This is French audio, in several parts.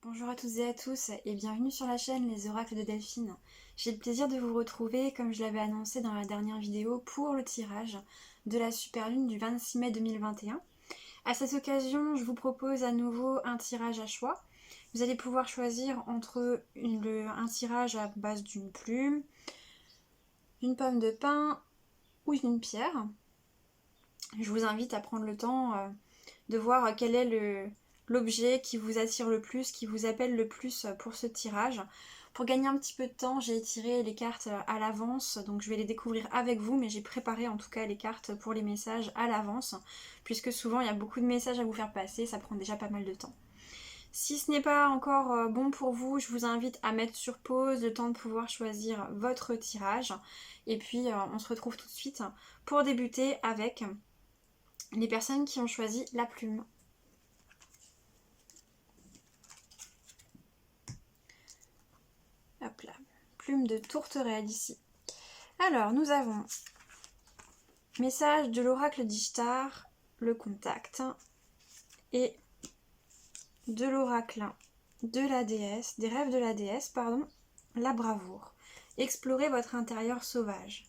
Bonjour à toutes et à tous et bienvenue sur la chaîne Les Oracles de Delphine. J'ai le plaisir de vous retrouver, comme je l'avais annoncé dans la dernière vidéo, pour le tirage de la super lune du 26 mai 2021. À cette occasion, je vous propose à nouveau un tirage à choix. Vous allez pouvoir choisir entre un tirage à base d'une plume, d'une pomme de pin ou d'une pierre. Je vous invite à prendre le temps de voir quel est l'objet qui vous attire le plus, qui vous appelle le plus pour ce tirage. Pour gagner un petit peu de temps, j'ai tiré les cartes à l'avance, donc je vais les découvrir avec vous, mais j'ai préparé en tout cas les cartes pour les messages à l'avance, puisque souvent il y a beaucoup de messages à vous faire passer, ça prend déjà pas mal de temps. Si ce n'est pas encore bon pour vous, je vous invite à mettre sur pause le temps de pouvoir choisir votre tirage. Et puis on se retrouve tout de suite pour débuter avec les personnes qui ont choisi la plume. Hop là, plume de tourterelle ici. Alors, nous avons message de l'oracle d'Ishtar, le contact, et de l'oracle de la déesse, des rêves de la déesse, pardon, la bravoure. Explorez votre intérieur sauvage.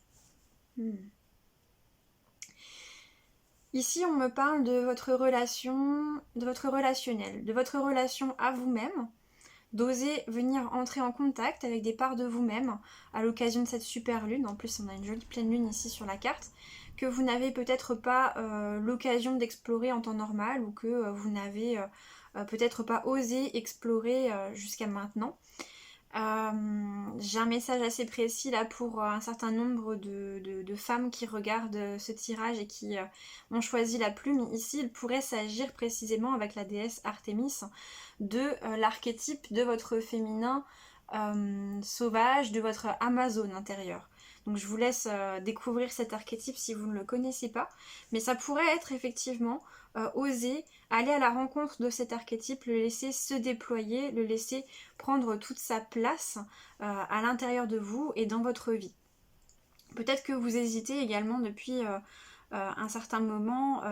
Ici, on me parle de votre relation, de votre relationnel, de votre relation à vous-même, d'oser venir entrer en contact avec des parts de vous-même à l'occasion de cette super lune. En plus, on a une jolie pleine lune ici sur la carte, que vous n'avez peut-être pas l'occasion d'explorer en temps normal ou que vous n'avez peut-être pas osé explorer jusqu'à maintenant. J'ai un message assez précis là pour un certain nombre de femmes qui regardent ce tirage et qui ont choisi la plume. Ici, il pourrait s'agir précisément avec la déesse Artémis de l'archétype de votre féminin sauvage, de votre Amazone intérieure. Donc je vous laisse découvrir cet archétype si vous ne le connaissez pas, mais ça pourrait être effectivement oser aller à la rencontre de cet archétype, le laisser se déployer, le laisser prendre toute sa place à l'intérieur de vous et dans votre vie. Peut-être que vous hésitez également depuis un certain moment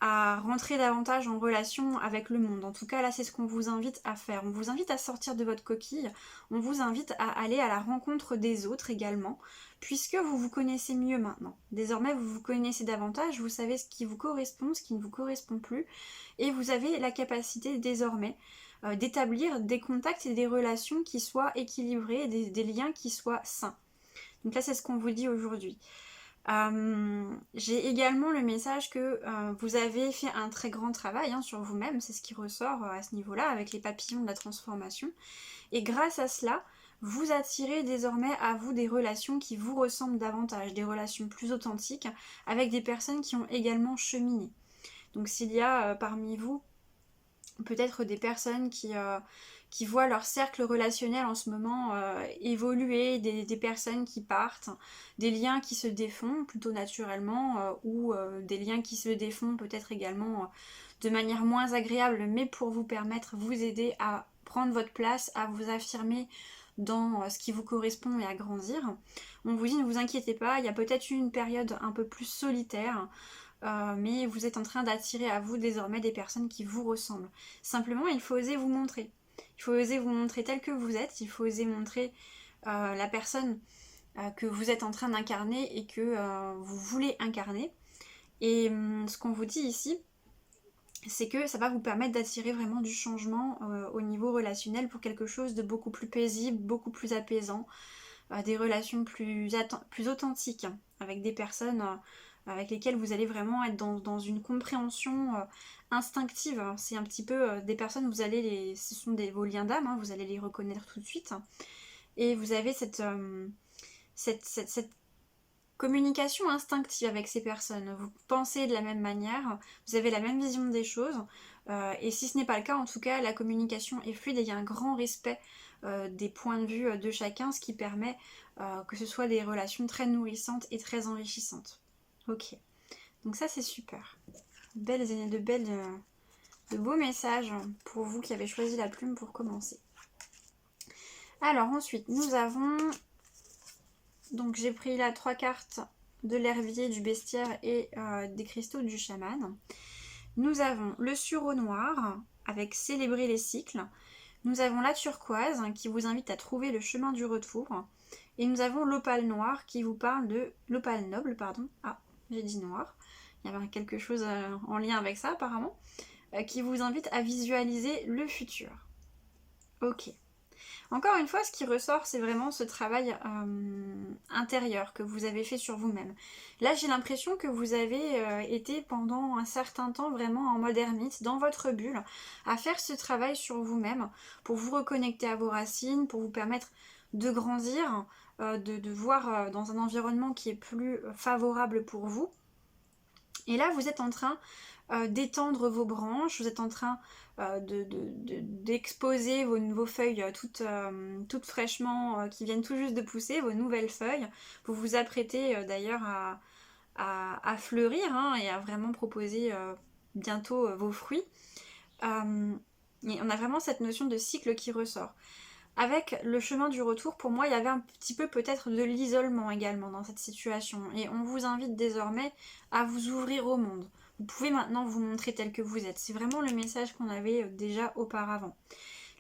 à rentrer davantage en relation avec le monde. En tout cas, là, c'est ce qu'on vous invite à faire. On vous invite à sortir de votre coquille, on vous invite à aller à la rencontre des autres également, puisque vous vous connaissez mieux maintenant. Désormais, vous vous connaissez davantage, vous savez ce qui vous correspond, ce qui ne vous correspond plus, et vous avez la capacité désormais d'établir des contacts et des relations qui soient équilibrés, des liens qui soient sains. Donc là, c'est ce qu'on vous dit aujourd'hui. J'ai également le message que vous avez fait un très grand travail sur vous-même, c'est ce qui ressort à ce niveau-là avec les papillons de la transformation, et grâce à cela, vous attirez désormais à vous des relations qui vous ressemblent davantage, des relations plus authentiques avec des personnes qui ont également cheminé. Donc s'il y a parmi vous peut-être des personnes qui voient leur cercle relationnel en ce moment évoluer, des personnes qui partent, des liens qui se défont plutôt naturellement ou des liens qui se défont peut-être également de manière moins agréable, mais pour vous permettre, vous aider à prendre votre place, à vous affirmer dans ce qui vous correspond et à grandir. On vous dit ne vous inquiétez pas, il y a peut-être eu une période un peu plus solitaire, mais vous êtes en train d'attirer à vous désormais des personnes qui vous ressemblent. Simplement, il faut oser vous montrer. Il faut oser vous montrer tel que vous êtes, il faut oser montrer la personne que vous êtes en train d'incarner et que vous voulez incarner. Et ce qu'on vous dit ici, c'est que ça va vous permettre d'attirer vraiment du changement au niveau relationnel pour quelque chose de beaucoup plus paisible, beaucoup plus apaisant, des relations plus authentiques avec des personnes avec lesquelles vous allez vraiment être dans une compréhension instinctive. C'est un petit peu des personnes, ce sont vos liens d'âme, vous allez les reconnaître tout de suite. Et vous avez cette communication instinctive avec ces personnes. Vous pensez de la même manière, vous avez la même vision des choses. Et si ce n'est pas le cas, en tout cas, la communication est fluide et il y a un grand respect des points de vue de chacun, ce qui permet que ce soit des relations très nourrissantes et très enrichissantes. Ok, donc ça c'est super. De beaux messages pour vous qui avez choisi la plume pour commencer. Alors ensuite, nous avons... Donc j'ai pris là 3 cartes de l'herbier, du bestiaire et des cristaux du chaman. Nous avons le sureau noir avec célébrer les cycles. Nous avons la turquoise qui vous invite à trouver le chemin du retour. Et nous avons l'opale noire qui vous parle de l'opale noble, pardon. Ah, j'ai dit noir. Il y avait quelque chose en lien avec ça apparemment. Qui vous invite à visualiser le futur. Ok. Encore une fois, ce qui ressort, c'est vraiment ce travail intérieur que vous avez fait sur vous-même. Là, j'ai l'impression que vous avez été pendant un certain temps vraiment en mode ermite, dans votre bulle, à faire ce travail sur vous-même pour vous reconnecter à vos racines, pour vous permettre de grandir, de voir dans un environnement qui est plus favorable pour vous. Et là, vous êtes en train d'étendre vos branches, vous êtes en train d'exposer vos feuilles toutes fraîchement, qui viennent tout juste de pousser, vos nouvelles feuilles. Vous vous apprêtez d'ailleurs à fleurir hein, et à vraiment proposer bientôt vos fruits. Et on a vraiment cette notion de cycle qui ressort. Avec le chemin du retour, pour moi, il y avait un petit peu peut-être de l'isolement également dans cette situation. Et on vous invite désormais à vous ouvrir au monde. Vous pouvez maintenant vous montrer tel que vous êtes. C'est vraiment le message qu'on avait déjà auparavant.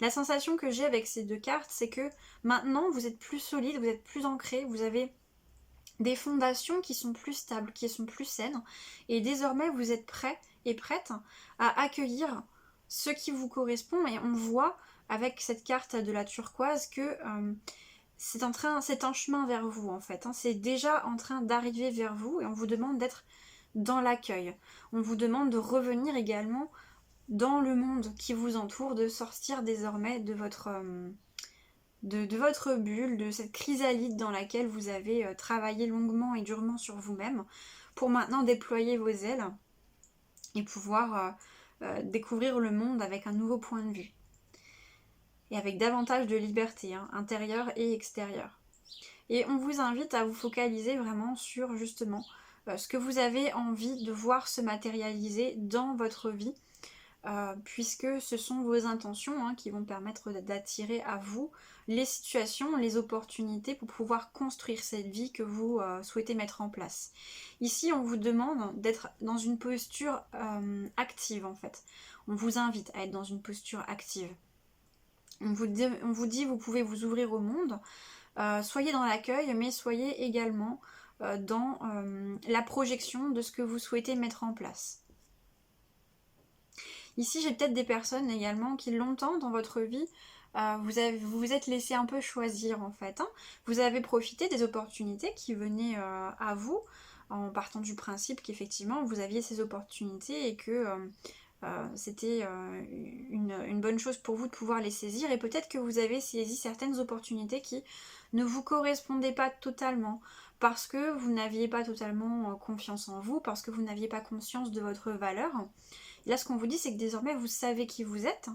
La sensation que j'ai avec ces deux cartes, c'est que maintenant, vous êtes plus solide, vous êtes plus ancré, vous avez des fondations qui sont plus stables, qui sont plus saines. Et désormais, vous êtes prêts et prêtes à accueillir ce qui vous correspond. Et on voit avec cette carte de la turquoise que c'est un chemin vers vous en fait. Hein. C'est déjà en train d'arriver vers vous et on vous demande d'être dans l'accueil. On vous demande de revenir également dans le monde qui vous entoure, de sortir désormais de votre bulle, de cette chrysalide dans laquelle vous avez travaillé longuement et durement sur vous-même pour maintenant déployer vos ailes et pouvoir découvrir le monde avec un nouveau point de vue. Et avec davantage de liberté, hein, intérieure et extérieure. Et on vous invite à vous focaliser vraiment sur justement ce que vous avez envie de voir se matérialiser dans votre vie, puisque ce sont vos intentions hein, qui vont permettre d'attirer à vous les situations, les opportunités pour pouvoir construire cette vie que vous souhaitez mettre en place. Ici, on vous demande d'être dans une posture active en fait. On vous invite à être dans une posture active. On vous dit, vous pouvez vous ouvrir au monde, soyez dans l'accueil, mais soyez également dans la projection de ce que vous souhaitez mettre en place. Ici, j'ai peut-être des personnes également qui longtemps dans votre vie, vous vous êtes laissé un peu choisir en fait. Hein. Vous avez profité des opportunités qui venaient à vous, en partant du principe qu'effectivement vous aviez ces opportunités et que c'était une bonne chose pour vous de pouvoir les saisir et peut-être que vous avez saisi certaines opportunités qui ne vous correspondaient pas totalement parce que vous n'aviez pas totalement confiance en vous, parce que vous n'aviez pas conscience de votre valeur. Et là ce qu'on vous dit c'est que désormais vous savez qui vous êtes,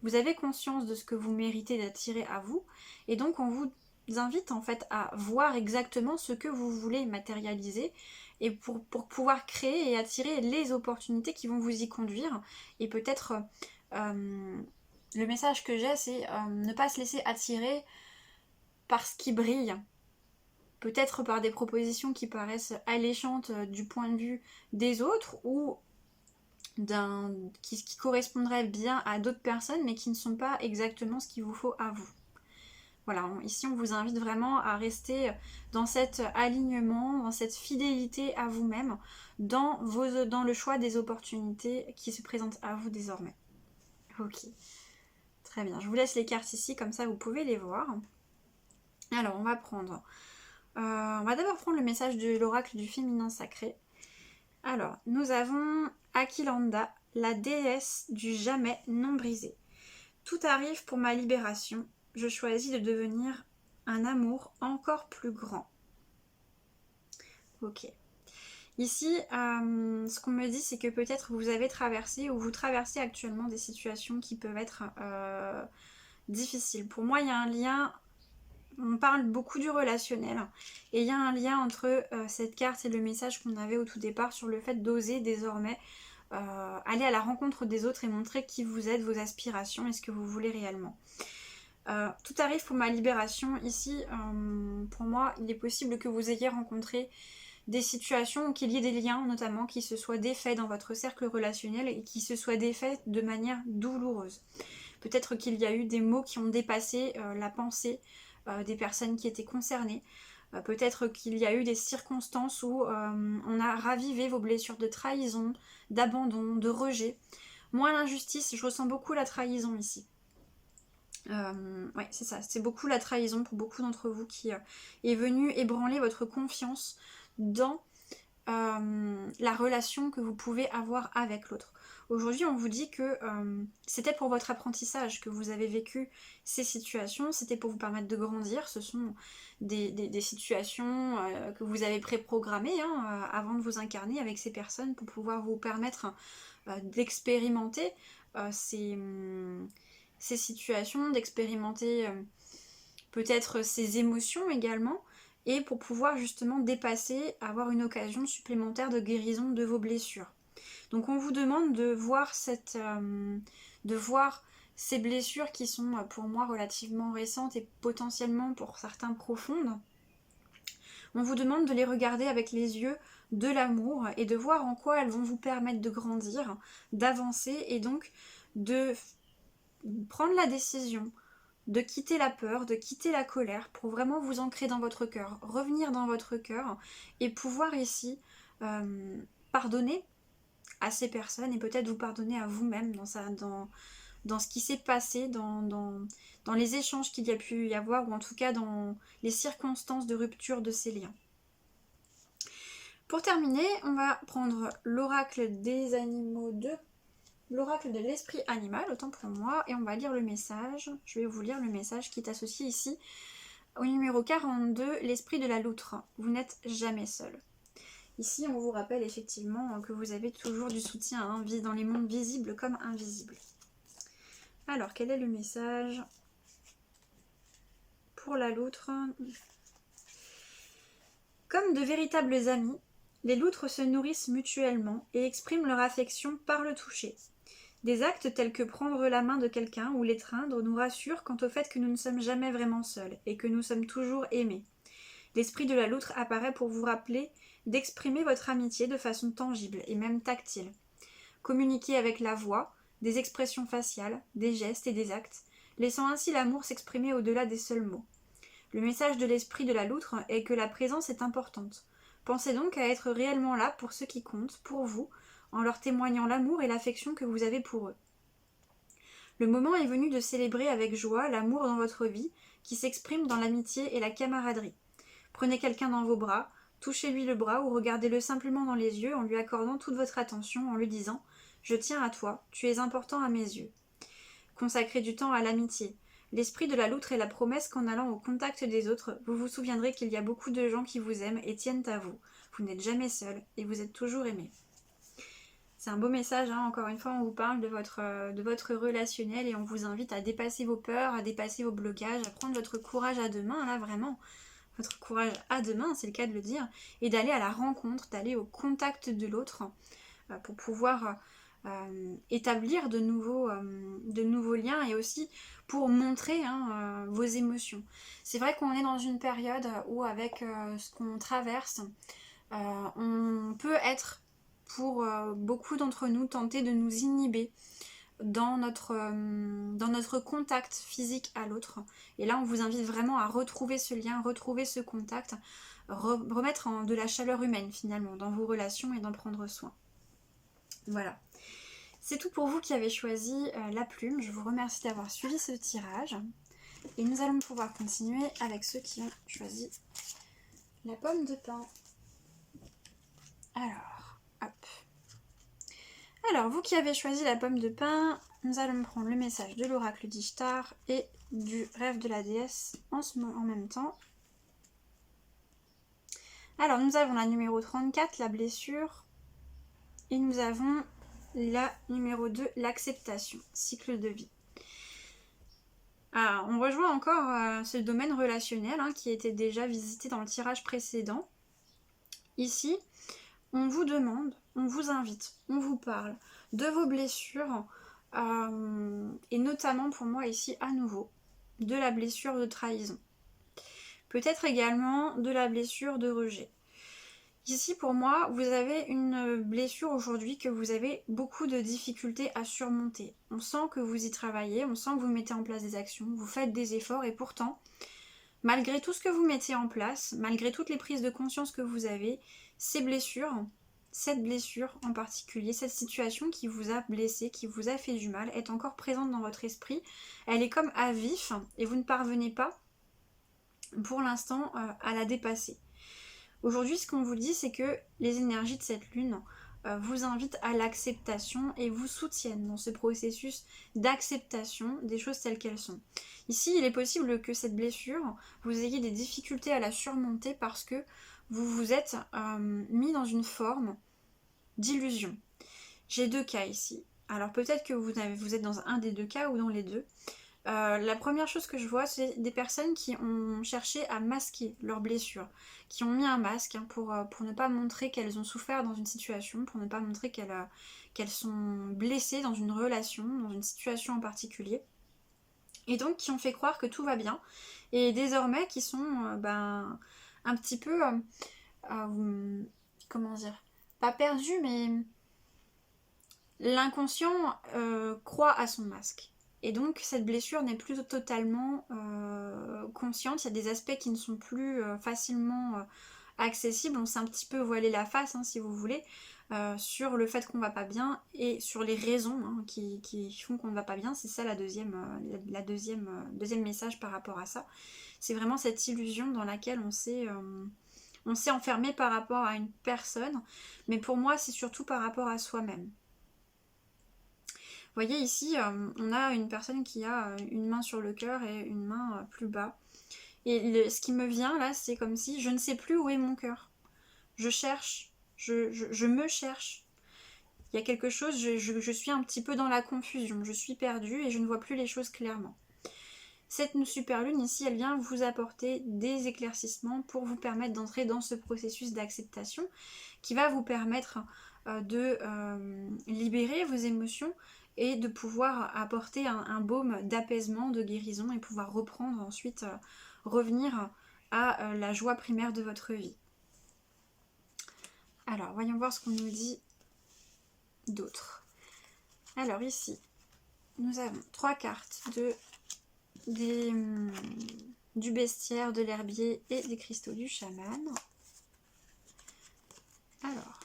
vous avez conscience de ce que vous méritez d'attirer à vous et donc on vous invite en fait à voir exactement ce que vous voulez matérialiser et pour pouvoir créer et attirer les opportunités qui vont vous y conduire. Et peut-être le message que j'ai c'est ne pas se laisser attirer par ce qui brille, peut-être par des propositions qui paraissent alléchantes du point de vue des autres ou qui correspondraient bien à d'autres personnes mais qui ne sont pas exactement ce qu'il vous faut à vous. Voilà, ici on vous invite vraiment à rester dans cet alignement, dans cette fidélité à vous-même, dans le choix des opportunités qui se présentent à vous désormais. Ok, très bien. Je vous laisse les cartes ici, comme ça vous pouvez les voir. Alors on va prendre... on va d'abord prendre le message de l'oracle du féminin sacré. Alors, nous avons Aquilanda, la déesse du jamais non brisé. Tout arrive pour ma libération. Je choisis de devenir un amour encore plus grand. Ok. Ici, ce qu'on me dit, c'est que peut-être vous avez traversé ou vous traversez actuellement des situations qui peuvent être difficiles. Pour moi, il y a un lien, on parle beaucoup du relationnel, et il y a un lien entre cette carte et le message qu'on avait au tout départ sur le fait d'oser désormais aller à la rencontre des autres et montrer qui vous êtes, vos aspirations et ce que vous voulez réellement. Tout arrive pour ma libération. Ici, pour moi, il est possible que vous ayez rencontré des situations, qu'il y ait des liens notamment qui se soient défaits dans votre cercle relationnel et qui se soient défaits de manière douloureuse. Peut-être qu'il y a eu des mots qui ont dépassé la pensée des personnes qui étaient concernées. Peut-être qu'il y a eu des circonstances où on a ravivé vos blessures de trahison, d'abandon, de rejet. Moi, l'injustice, je ressens beaucoup la trahison ici. Ouais, c'est ça, c'est beaucoup la trahison pour beaucoup d'entre vous qui est venue ébranler votre confiance dans la relation que vous pouvez avoir avec l'autre. Aujourd'hui, on vous dit que c'était pour votre apprentissage que vous avez vécu ces situations, c'était pour vous permettre de grandir. Ce sont des situations que vous avez préprogrammées avant de vous incarner avec ces personnes pour pouvoir vous permettre d'expérimenter ces situations, d'expérimenter peut-être ces émotions également, et pour pouvoir justement dépasser, avoir une occasion supplémentaire de guérison de vos blessures. Donc on vous demande de voir ces blessures qui sont pour moi relativement récentes et potentiellement pour certains profondes. On vous demande de les regarder avec les yeux de l'amour et de voir en quoi elles vont vous permettre de grandir, d'avancer et donc de prendre la décision de quitter la peur, de quitter la colère pour vraiment vous ancrer dans votre cœur, revenir dans votre cœur et pouvoir ici pardonner à ces personnes et peut-être vous pardonner à vous-même dans ce qui s'est passé, dans les échanges qu'il y a pu y avoir ou en tout cas dans les circonstances de rupture de ces liens. Pour terminer, on va prendre l'oracle des animaux l'oracle de l'esprit animal, autant pour moi, et on va lire le message. Je vais vous lire le message qui est associé ici au numéro 42, l'esprit de la loutre. Vous n'êtes jamais seul. Ici, on vous rappelle effectivement que vous avez toujours du soutien dans les mondes visibles comme invisibles. Alors, quel est le message pour la loutre? Comme de véritables amis, les loutres se nourrissent mutuellement et expriment leur affection par le toucher. Des actes tels que prendre la main de quelqu'un ou l'étreindre nous rassurent quant au fait que nous ne sommes jamais vraiment seuls et que nous sommes toujours aimés. L'esprit de la loutre apparaît pour vous rappeler d'exprimer votre amitié de façon tangible et même tactile. Communiquez avec la voix, des expressions faciales, des gestes et des actes, laissant ainsi l'amour s'exprimer au-delà des seuls mots. Le message de l'esprit de la loutre est que la présence est importante. Pensez donc à être réellement là pour ceux qui comptent, pour vous, en leur témoignant l'amour et l'affection que vous avez pour eux. Le moment est venu de célébrer avec joie l'amour dans votre vie, qui s'exprime dans l'amitié et la camaraderie. Prenez quelqu'un dans vos bras, touchez-lui le bras ou regardez-le simplement dans les yeux en lui accordant toute votre attention, en lui disant « Je tiens à toi, tu es important à mes yeux ». Consacrez du temps à l'amitié. L'esprit de la loutre est la promesse qu'en allant au contact des autres, vous vous souviendrez qu'il y a beaucoup de gens qui vous aiment et tiennent à vous. Vous n'êtes jamais seul et vous êtes toujours aimé. C'est un beau message, encore une fois, on vous parle de votre relationnel et on vous invite à dépasser vos peurs, à dépasser vos blocages, à prendre votre courage à deux mains, là vraiment, votre courage à deux mains, c'est le cas de le dire, et d'aller à la rencontre, d'aller au contact de l'autre pour pouvoir établir de nouveaux liens et aussi pour montrer vos émotions. C'est vrai qu'on est dans une période où avec ce qu'on traverse, on peut être pour beaucoup d'entre nous tenter de nous inhiber dans notre contact physique à l'autre. Et là, on vous invite vraiment à retrouver ce lien, retrouver ce contact, remettre de la chaleur humaine finalement dans vos relations et d'en prendre soin. Voilà. C'est tout pour vous qui avez choisi la plume. Je vous remercie d'avoir suivi ce tirage. Et nous allons pouvoir continuer avec ceux qui ont choisi la pomme de pin. Alors, vous qui avez choisi la pomme de pin, nous allons prendre le message de l'oracle d'Ishtar et du rêve de la déesse en même temps. Alors, nous avons la numéro 34, la blessure, et nous avons la numéro 2, l'acceptation, cycle de vie. Alors, on rejoint encore ce domaine relationnel qui était déjà visité dans le tirage précédent. Ici, on vous demande, on vous invite, on vous parle de vos blessures et notamment pour moi ici à nouveau de la blessure de trahison. Peut-être également de la blessure de rejet. Ici pour moi, vous avez une blessure aujourd'hui que vous avez beaucoup de difficultés à surmonter. On sent que vous y travaillez, on sent que vous mettez en place des actions, vous faites des efforts et pourtant, malgré tout ce que vous mettez en place, malgré toutes les prises de conscience que vous avez, ces blessures, cette blessure en particulier, cette situation qui vous a blessé, qui vous a fait du mal, est encore présente dans votre esprit. Elle est comme à vif et vous ne parvenez pas pour l'instant à la dépasser. Aujourd'hui, ce qu'on vous dit, c'est que les énergies de cette lune vous invitent à l'acceptation et vous soutiennent dans ce processus d'acceptation des choses telles qu'elles sont. Ici, il est possible que cette blessure, vous ayez des difficultés à la surmonter parce que vous vous êtes mis dans une forme d'illusion. J'ai deux cas ici. Alors peut-être que vous êtes dans un des deux cas ou dans les deux. La première chose que je vois, c'est des personnes qui ont cherché à masquer leurs blessures, qui ont mis un masque pour ne pas montrer qu'elles ont souffert dans une situation, pour ne pas montrer qu'elles sont blessées dans une relation, dans une situation en particulier. Et donc qui ont fait croire que tout va bien. Et désormais qui sont un petit peu, comment dire, pas perdus, mais l'inconscient croit à son masque. Et donc cette blessure n'est plus totalement consciente, il y a des aspects qui ne sont plus facilement accessibles, on s'est un petit peu voilé la face si vous voulez, sur le fait qu'on va pas bien et sur les raisons qui font qu'on ne va pas bien. C'est ça la deuxième message par rapport à ça. C'est vraiment cette illusion dans laquelle on s'est enfermé par rapport à une personne, mais pour moi c'est surtout par rapport à soi-même. Vous voyez ici, on a une personne qui a une main sur le cœur et une main plus bas. Et ce qui me vient là, c'est comme si je ne sais plus où est mon cœur. Je cherche, je me cherche. Il y a quelque chose, je suis un petit peu dans la confusion, je suis perdue et je ne vois plus les choses clairement. Cette super lune ici, elle vient vous apporter des éclaircissements pour vous permettre d'entrer dans ce processus d'acceptation qui va vous permettre de libérer vos émotions et de pouvoir apporter un baume d'apaisement, de guérison et pouvoir reprendre ensuite, revenir à la joie primaire de votre vie. Alors, voyons voir ce qu'on nous dit d'autre. Alors ici, nous avons 3 cartes du bestiaire, de l'herbier et des cristaux du chaman. Alors,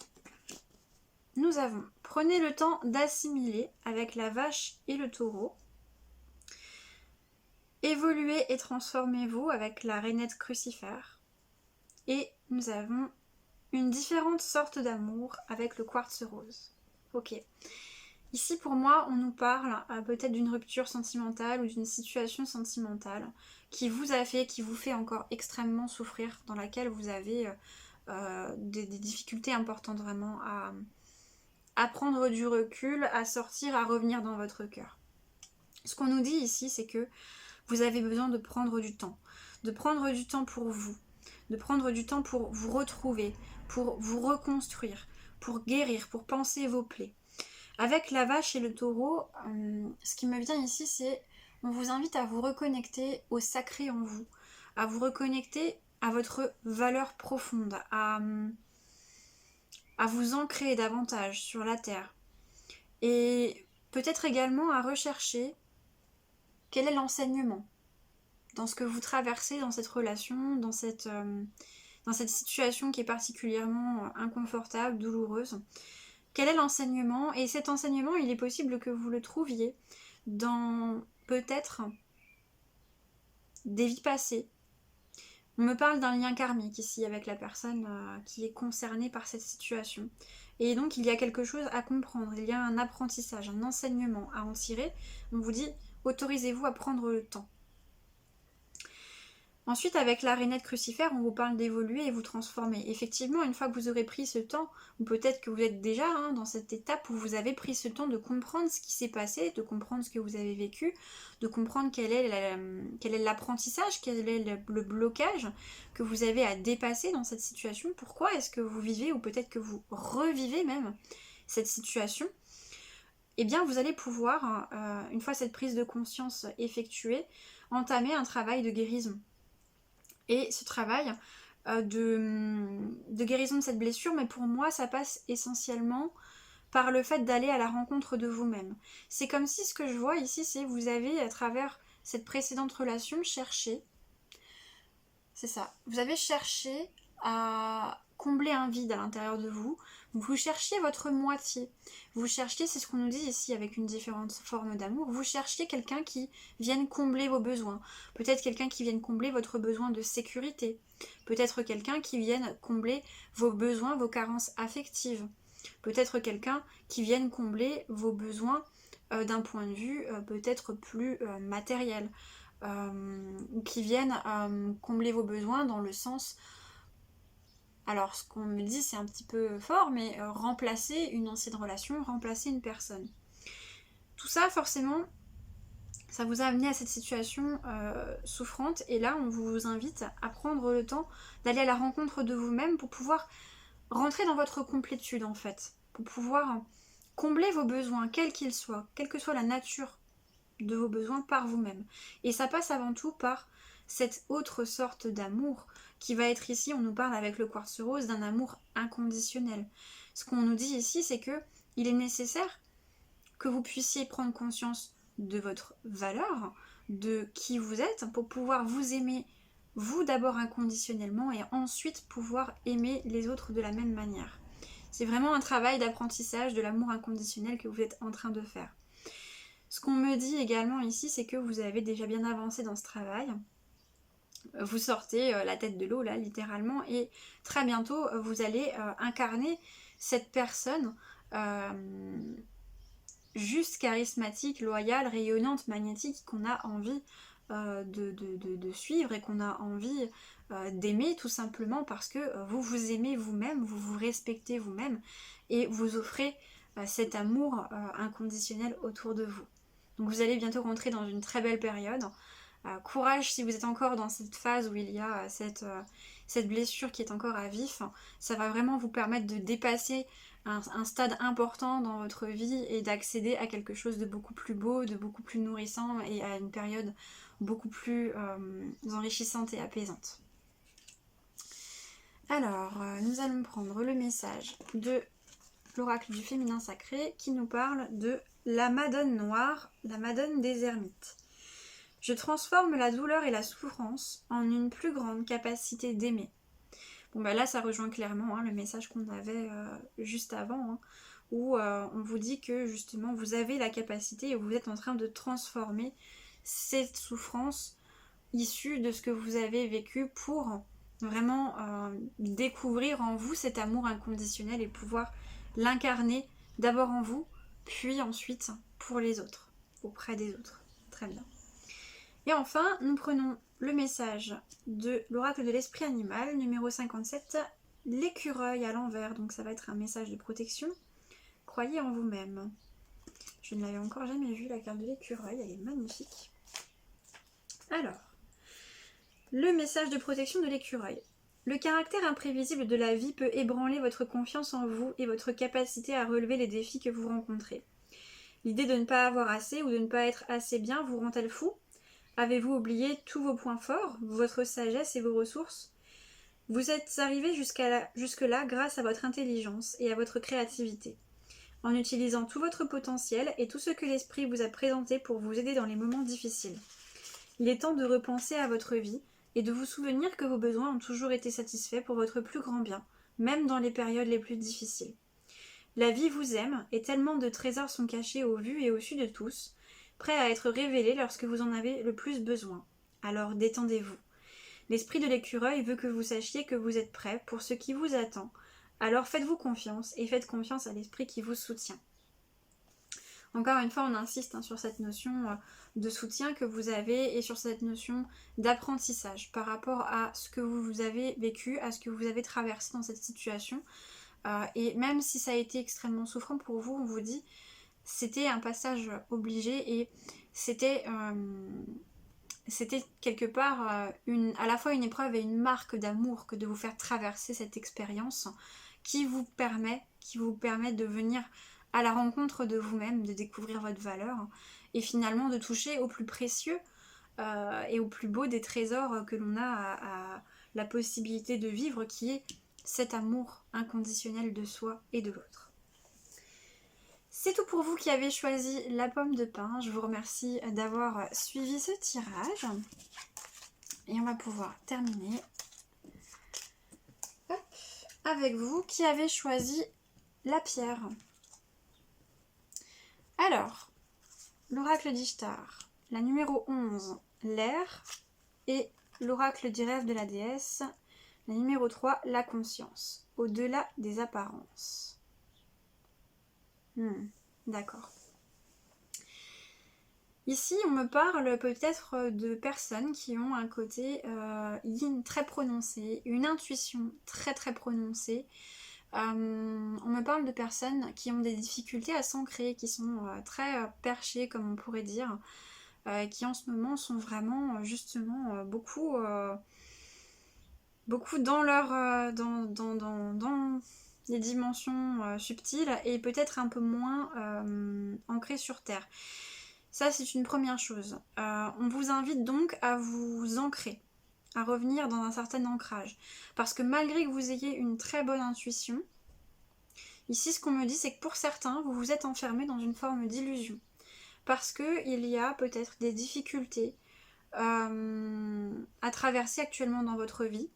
nous avons « Prenez le temps d'assimiler avec la vache et le taureau. Évoluez et transformez-vous avec la rainette crucifère. » Et nous avons « Une différente sorte d'amour avec le quartz rose. » Ok. Ici, pour moi, on nous parle peut-être d'une rupture sentimentale ou d'une situation sentimentale qui vous a fait, qui vous fait encore extrêmement souffrir, dans laquelle vous avez des difficultés importantes vraiment à prendre du recul, à sortir, à revenir dans votre cœur. Ce qu'on nous dit ici, c'est que vous avez besoin de prendre du temps pour vous, de prendre du temps pour vous retrouver, pour vous reconstruire, pour guérir, pour panser vos plaies. Avec la vache et le taureau, ce qui me vient ici, c'est on vous invite à vous reconnecter au sacré en vous, à vous reconnecter à votre valeur profonde, à vous ancrer davantage sur la terre. Et peut-être également à rechercher quel est l'enseignement dans ce que vous traversez, dans cette relation, dans cette situation qui est particulièrement inconfortable, douloureuse. Quel est l'enseignement? Et cet enseignement, il est possible que vous le trouviez dans peut-être des vies passées. On me parle d'un lien karmique ici avec la personne qui est concernée par cette situation. Et donc il y a quelque chose à comprendre, il y a un apprentissage, un enseignement à en tirer. On vous dit, autorisez-vous à prendre le temps. Ensuite, avec la rainette crucifère, on vous parle d'évoluer et vous transformer. Effectivement, une fois que vous aurez pris ce temps, ou peut-être que vous êtes déjà dans cette étape où vous avez pris ce temps de comprendre ce qui s'est passé, de comprendre ce que vous avez vécu, de comprendre quel est l'apprentissage, quel est le blocage que vous avez à dépasser dans cette situation. Pourquoi est-ce que vous vivez, ou peut-être que vous revivez même cette situation? Eh bien, vous allez pouvoir, une fois cette prise de conscience effectuée, entamer un travail de guérison. Et ce travail, de guérison de cette blessure, mais pour moi ça passe essentiellement par le fait d'aller à la rencontre de vous-même. C'est comme si ce que je vois ici, c'est vous avez à travers cette précédente relation cherché, c'est ça, vous avez cherché à combler un vide à l'intérieur de vous, vous cherchiez votre moitié, vous cherchiez, c'est ce qu'on nous dit ici avec une différente forme d'amour, vous cherchiez quelqu'un qui vienne combler vos besoins, peut-être quelqu'un qui vienne combler votre besoin de sécurité, peut-être quelqu'un qui vienne combler vos besoins, vos carences affectives, peut-être quelqu'un qui vienne combler vos besoins d'un point de vue peut-être plus matériel, ou qui viennent combler vos besoins dans le sens, alors ce qu'on me dit c'est un petit peu fort, mais remplacer une ancienne relation, remplacer une personne. Tout ça forcément, ça vous a amené à cette situation souffrante, et là on vous invite à prendre le temps d'aller à la rencontre de vous-même pour pouvoir rentrer dans votre complétude en fait, pour pouvoir combler vos besoins, quels qu'ils soient, quelle que soit la nature de vos besoins par vous-même. Et ça passe avant tout par cette autre sorte d'amour qui va être ici, on nous parle avec le quartz rose d'un amour inconditionnel. Ce qu'on nous dit ici, c'est que il est nécessaire que vous puissiez prendre conscience de votre valeur, de qui vous êtes, pour pouvoir vous aimer vous d'abord inconditionnellement et ensuite pouvoir aimer les autres de la même manière. C'est vraiment un travail d'apprentissage de l'amour inconditionnel que vous êtes en train de faire. Ce qu'on me dit également ici, c'est que vous avez déjà bien avancé dans ce travail. Vous sortez la tête de l'eau là littéralement, et très bientôt vous allez incarner cette personne juste, charismatique, loyale, rayonnante, magnétique qu'on a envie de suivre et qu'on a envie d'aimer, tout simplement parce que vous vous aimez vous-même, vous vous respectez vous-même et vous offrez cet amour inconditionnel autour de vous. Donc vous allez bientôt rentrer dans une très belle période. Courage si vous êtes encore dans cette phase où il y a cette blessure qui est encore à vif. Ça va vraiment vous permettre de dépasser un stade important dans votre vie et d'accéder à quelque chose de beaucoup plus beau, de beaucoup plus nourrissant et à une période beaucoup plus enrichissante et apaisante. Alors, nous allons prendre le message de l'oracle du féminin sacré qui nous parle de la Madone noire, la Madone des ermites. Je transforme la douleur et la souffrance en une plus grande capacité d'aimer. Bon bah là ça rejoint clairement le message qu'on avait juste avant, où on vous dit que justement vous avez la capacité et vous êtes en train de transformer cette souffrance issue de ce que vous avez vécu pour vraiment découvrir en vous cet amour inconditionnel et pouvoir l'incarner d'abord en vous, puis ensuite pour les autres, auprès des autres. Très bien. Et enfin, nous prenons le message de l'oracle de l'esprit animal, numéro 57, l'écureuil à l'envers. Donc ça va être un message de protection. Croyez en vous-même. Je ne l'avais encore jamais vue, la carte de l'écureuil, elle est magnifique. Alors, le message de protection de l'écureuil. Le caractère imprévisible de la vie peut ébranler votre confiance en vous et votre capacité à relever les défis que vous rencontrez. L'idée de ne pas avoir assez ou de ne pas être assez bien vous rend-elle fou ? Avez-vous oublié tous vos points forts, votre sagesse et vos ressources ? Vous êtes arrivé jusque-là grâce à votre intelligence et à votre créativité, en utilisant tout votre potentiel et tout ce que l'esprit vous a présenté pour vous aider dans les moments difficiles. Il est temps de repenser à votre vie et de vous souvenir que vos besoins ont toujours été satisfaits pour votre plus grand bien, même dans les périodes les plus difficiles. La vie vous aime et tellement de trésors sont cachés au vu et au su de tous, prêts à être révélés lorsque vous en avez le plus besoin. Alors détendez-vous. L'esprit de l'écureuil veut que vous sachiez que vous êtes prêts pour ce qui vous attend. Alors faites-vous confiance et faites confiance à l'esprit qui vous soutient. Encore une fois, on insiste sur cette notion de soutien que vous avez et sur cette notion d'apprentissage par rapport à ce que vous avez vécu, à ce que vous avez traversé dans cette situation. Et même si ça a été extrêmement souffrant pour vous, on vous dit c'était un passage obligé et c'était quelque part à la fois une épreuve et une marque d'amour que de vous faire traverser cette expérience qui vous permet de venir à la rencontre de vous-même, de découvrir votre valeur et finalement de toucher au plus précieux et au plus beau des trésors que l'on a la possibilité de vivre, qui est cet amour inconditionnel de soi et de l'autre. C'est tout pour vous qui avez choisi la pomme de pin. Je vous remercie d'avoir suivi ce tirage. Et on va pouvoir terminer avec vous qui avez choisi la pierre. Alors, l'oracle d'Ishtar, la numéro 11, l'air, et l'oracle du rêve de la déesse, la numéro 3, la conscience, au-delà des apparences. D'accord. Ici, on me parle peut-être de personnes qui ont un côté yin très prononcé, une intuition très très prononcée. On me parle de personnes qui ont des difficultés à s'ancrer, qui sont très perchées, comme on pourrait dire, qui en ce moment sont vraiment justement beaucoup dans leur dans les dimensions subtiles et peut-être un peu moins ancrées sur terre. Ça, c'est une première chose. On vous invite donc à vous ancrer, à revenir dans un certain ancrage. Parce que malgré que vous ayez une très bonne intuition, ici, ce qu'on me dit, c'est que pour certains, vous vous êtes enfermés dans une forme d'illusion. Parce qu'il y a peut-être des difficultés à traverser actuellement dans votre vie,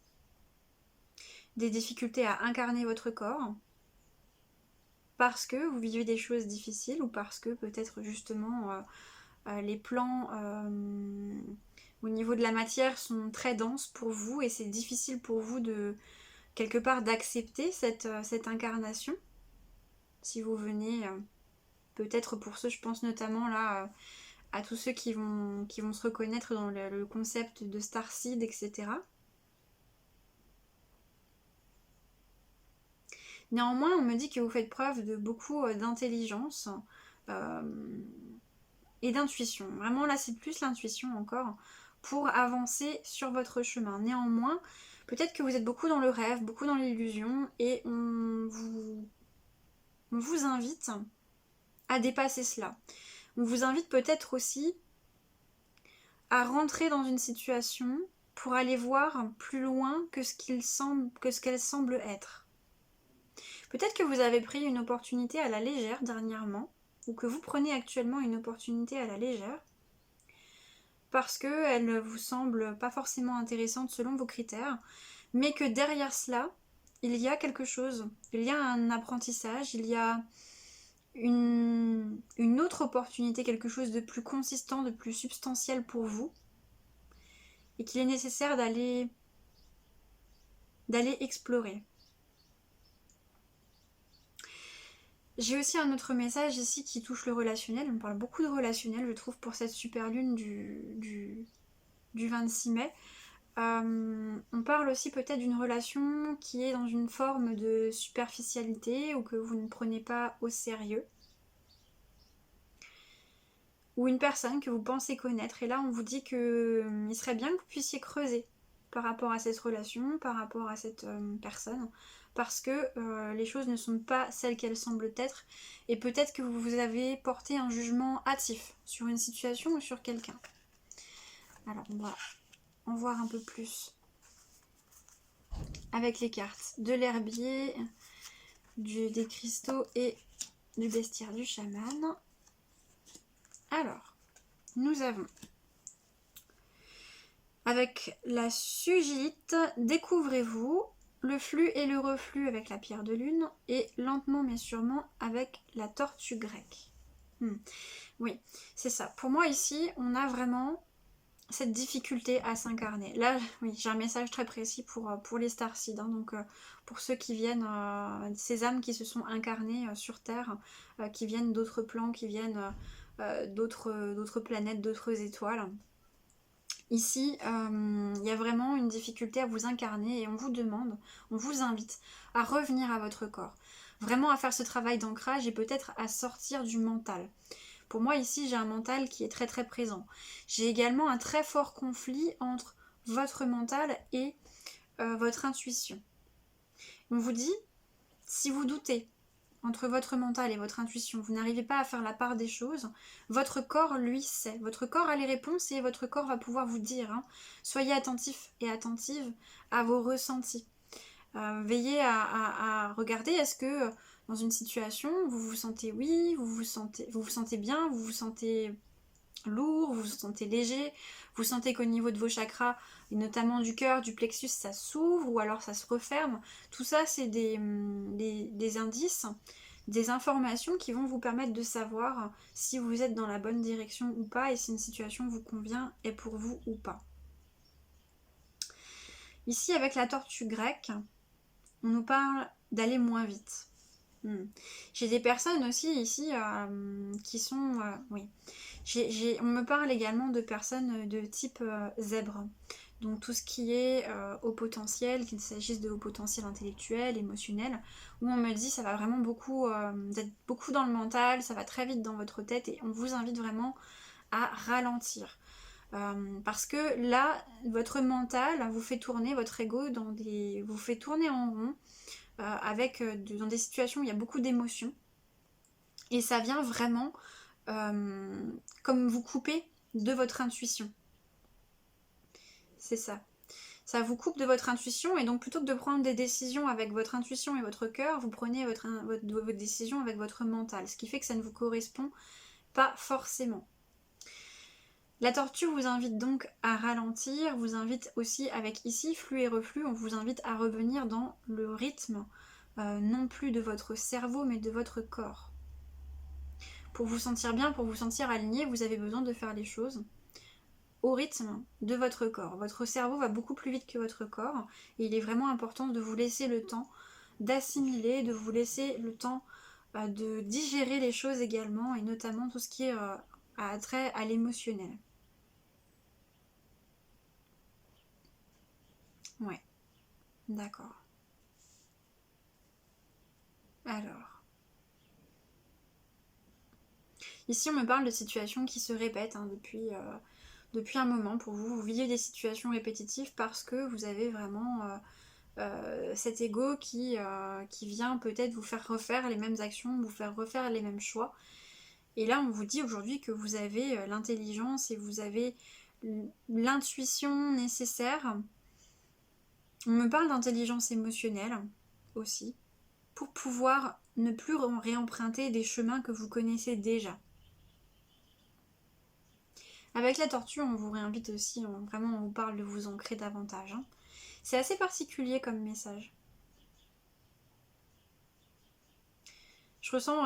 des difficultés à incarner votre corps, parce que vous vivez des choses difficiles ou parce que peut-être justement les plans au niveau de la matière sont très denses pour vous et c'est difficile pour vous de quelque part d'accepter cette incarnation. Si vous venez, peut-être pour ceux, je pense notamment là à tous ceux qui vont se reconnaître dans le concept de Starseed, etc. Néanmoins, on me dit que vous faites preuve de beaucoup d'intelligence et d'intuition. Vraiment, là, c'est plus l'intuition encore pour avancer sur votre chemin. Néanmoins, peut-être que vous êtes beaucoup dans le rêve, beaucoup dans l'illusion, et on vous invite à dépasser cela. On vous invite peut-être aussi à rentrer dans une situation pour aller voir plus loin que ce qu'elle semble être. Peut-être que vous avez pris une opportunité à la légère dernièrement, ou que vous prenez actuellement une opportunité à la légère, parce qu'elle ne vous semble pas forcément intéressante selon vos critères, mais que derrière cela, il y a quelque chose, il y a un apprentissage, il y a une autre opportunité, quelque chose de plus consistant, de plus substantiel pour vous, et qu'il est nécessaire d'aller explorer. J'ai aussi un autre message ici qui touche le relationnel. On parle beaucoup de relationnel, je trouve, pour cette super lune du 26 mai. On parle aussi peut-être d'une relation qui est dans une forme de superficialité ou que vous ne prenez pas au sérieux. Ou une personne que vous pensez connaître. Et là, on vous dit qu'il serait bien que vous puissiez creuser par rapport à cette relation, par rapport à cette personne. Parce que les choses ne sont pas celles qu'elles semblent être. Et peut-être que vous avez porté un jugement hâtif sur une situation ou sur quelqu'un. Alors, on va en voir un peu plus avec les cartes de l'herbier, des cristaux et du bestiaire du chaman. Alors, nous avons avec la sugilite, découvrez-vous, le flux et le reflux avec la pierre de lune et lentement mais sûrement avec la tortue grecque. Oui, c'est ça. Pour moi ici, on a vraiment cette difficulté à s'incarner. Là, oui, j'ai un message très précis pour les Starseed, hein, donc pour ceux qui viennent, ces âmes qui se sont incarnées sur Terre, qui viennent d'autres plans, qui viennent d'autres planètes, d'autres étoiles. Ici, il y a vraiment une difficulté à vous incarner et on vous demande, on vous invite à revenir à votre corps. Vraiment à faire ce travail d'ancrage et peut-être à sortir du mental. Pour moi ici, j'ai un mental qui est très très présent. J'ai également un très fort conflit entre votre mental et votre intuition. On vous dit, si vous doutez, entre votre mental et votre intuition, vous n'arrivez pas à faire la part des choses, votre corps, lui, sait. Votre corps a les réponses et votre corps va pouvoir vous dire. Hein. Soyez attentif et attentive à vos ressentis. Veillez à regarder, est-ce que dans une situation, vous vous sentez vous vous sentez bien, vous vous sentez lourd, vous vous sentez léger, vous sentez qu'au niveau de vos chakras, et notamment du cœur, du plexus, ça s'ouvre ou alors ça se referme. Tout ça, c'est des indices, des informations qui vont vous permettre de savoir si vous êtes dans la bonne direction ou pas et si une situation vous convient, est pour vous ou pas. Ici, avec la tortue grecque, on nous parle d'aller moins vite. J'ai des personnes aussi ici qui sont... oui. On me parle également de personnes de type zèbre. Donc tout ce qui est haut potentiel, qu'il s'agisse de haut potentiel intellectuel, émotionnel, où on me dit ça va vraiment beaucoup, vous êtes beaucoup dans le mental, ça va très vite dans votre tête et on vous invite vraiment à ralentir. Parce que là, votre mental vous fait tourner, votre ego vous fait tourner en rond dans des situations où il y a beaucoup d'émotions. Et ça vient vraiment comme vous couper de votre intuition. C'est ça. Ça vous coupe de votre intuition et donc plutôt que de prendre des décisions avec votre intuition et votre cœur, vous prenez votre décision avec votre mental. Ce qui fait que ça ne vous correspond pas forcément. La tortue vous invite donc à ralentir, vous invite aussi avec ici flux et reflux, on vous invite à revenir dans le rythme, non plus de votre cerveau mais de votre corps. Pour vous sentir bien, pour vous sentir aligné, vous avez besoin de faire les choses au rythme de votre corps. Votre cerveau va beaucoup plus vite que votre corps et il est vraiment important de vous laisser le temps d'assimiler, de vous laisser le temps de digérer les choses également et notamment tout ce qui est a trait à l'émotionnel. Ouais, d'accord. Alors, ici on me parle de situations qui se répètent depuis un moment pour vous. Vous vivez des situations répétitives parce que vous avez vraiment cet ego qui vient peut-être vous faire refaire les mêmes actions, vous faire refaire les mêmes choix. Et là on vous dit aujourd'hui que vous avez l'intelligence et vous avez l'intuition nécessaire. On me parle d'intelligence émotionnelle aussi, pour pouvoir ne plus réemprunter des chemins que vous connaissez déjà. Avec la tortue, on vous réinvite aussi, vraiment on vous parle de vous ancrer davantage. Hein. C'est assez particulier comme message. Je ressens,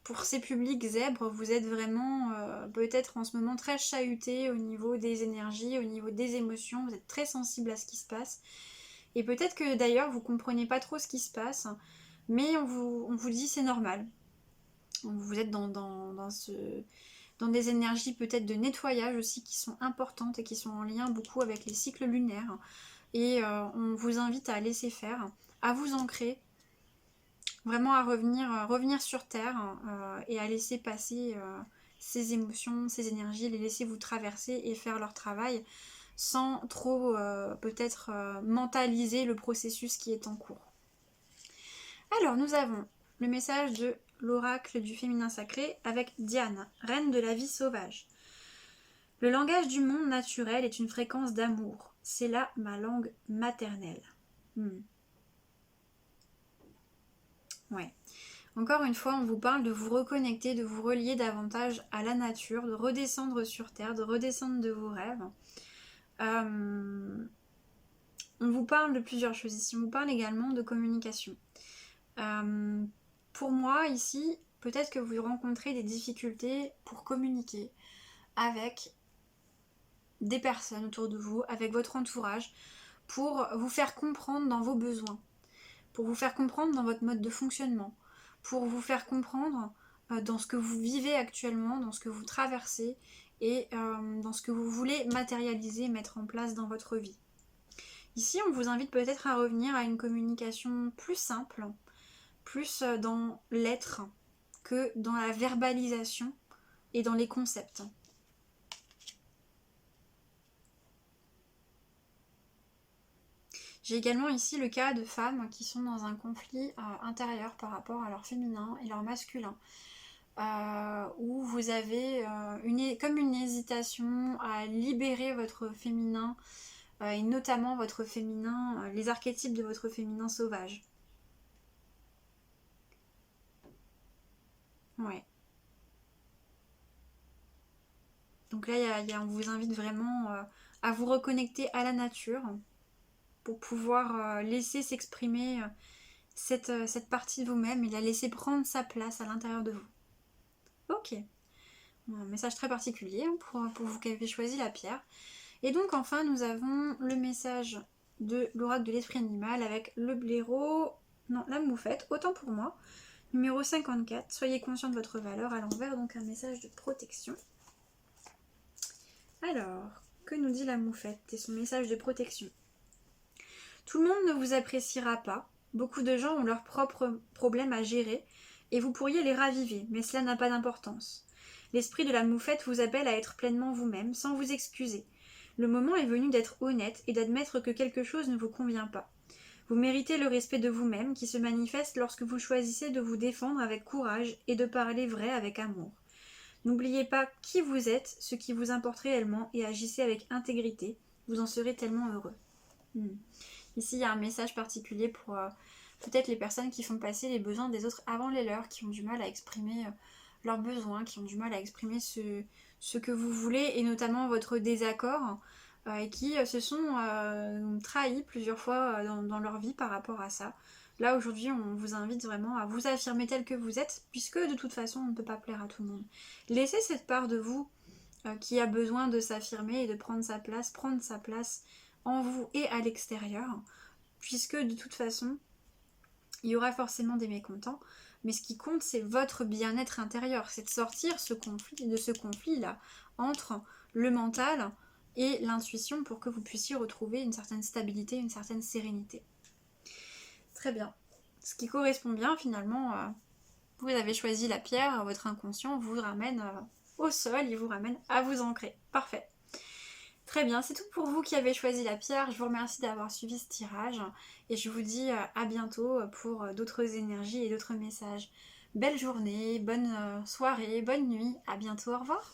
pour ces publics zèbres, vous êtes vraiment peut-être en ce moment très chahuté au niveau des énergies, au niveau des émotions, vous êtes très sensible à ce qui se passe. Et peut-être que d'ailleurs vous comprenez pas trop ce qui se passe, mais on vous dit c'est normal. Vous êtes dans des énergies peut-être de nettoyage aussi qui sont importantes et qui sont en lien beaucoup avec les cycles lunaires. Et on vous invite à laisser faire, à vous ancrer, vraiment à revenir sur Terre et à laisser passer ces émotions, ces énergies, les laisser vous traverser et faire leur travail sans trop peut-être mentaliser le processus qui est en cours. Alors nous avons le message de l'oracle du féminin sacré avec Diane, reine de la vie sauvage. Le langage du monde naturel est une fréquence d'amour. C'est là ma langue maternelle. Ouais. Encore une fois, on vous parle de vous reconnecter, de vous relier davantage à la nature, de redescendre sur Terre, de redescendre de vos rêves. On vous parle de plusieurs choses ici. On vous parle également de communication. Pour moi, ici, peut-être que vous rencontrez des difficultés pour communiquer avec des personnes autour de vous, avec votre entourage, pour vous faire comprendre dans vos besoins, pour vous faire comprendre dans votre mode de fonctionnement, pour vous faire comprendre dans ce que vous vivez actuellement, dans ce que vous traversez et dans ce que vous voulez matérialiser, mettre en place dans votre vie. Ici, on vous invite peut-être à revenir à une communication plus simple, plus dans l'être que dans la verbalisation et dans les concepts. J'ai également ici le cas de femmes qui sont dans un conflit intérieur par rapport à leur féminin et leur masculin. Où vous avez comme une hésitation à libérer votre féminin et notamment votre féminin, les archétypes de votre féminin sauvage. Ouais. Donc là, on vous invite vraiment à vous reconnecter à la nature pour pouvoir laisser s'exprimer cette partie de vous-même et la laisser prendre sa place à l'intérieur de vous. Ok. Un message très particulier pour vous qui avez choisi la pierre. Et donc enfin, nous avons le message de l'oracle de l'esprit animal avec le blaireau, non, la moufette, autant pour moi. Numéro 54, soyez conscient de votre valeur à l'envers, donc un message de protection. Alors, que nous dit la moufette et son message de protection? Tout le monde ne vous appréciera pas, beaucoup de gens ont leurs propres problèmes à gérer, et vous pourriez les raviver, mais cela n'a pas d'importance. L'esprit de la moufette vous appelle à être pleinement vous-même, sans vous excuser. Le moment est venu d'être honnête et d'admettre que quelque chose ne vous convient pas. Vous méritez le respect de vous-même qui se manifeste lorsque vous choisissez de vous défendre avec courage et de parler vrai avec amour. N'oubliez pas qui vous êtes, ce qui vous importe réellement et agissez avec intégrité, vous en serez tellement heureux. Ici, il y a un message particulier pour peut-être les personnes qui font passer les besoins des autres avant les leurs, qui ont du mal à exprimer leurs besoins, qui ont du mal à exprimer ce que vous voulez, et notamment votre désaccord, et qui se sont trahis plusieurs fois dans leur vie par rapport à ça. Là, aujourd'hui, on vous invite vraiment à vous affirmer tel que vous êtes, puisque de toute façon, on ne peut pas plaire à tout le monde. Laissez cette part de vous qui a besoin de s'affirmer et de prendre sa place en vous et à l'extérieur, puisque de toute façon, il y aura forcément des mécontents, mais ce qui compte, c'est votre bien-être intérieur, c'est de sortir de ce conflit-là entre le mental et l'intuition pour que vous puissiez retrouver une certaine stabilité, une certaine sérénité. Très bien. Ce qui correspond bien finalement, vous avez choisi la pierre, votre inconscient vous ramène au sol, il vous ramène à vous ancrer. Parfait. Très bien, c'est tout pour vous qui avez choisi la pierre. Je vous remercie d'avoir suivi ce tirage et je vous dis à bientôt pour d'autres énergies et d'autres messages. Belle journée, bonne soirée, bonne nuit, à bientôt, au revoir.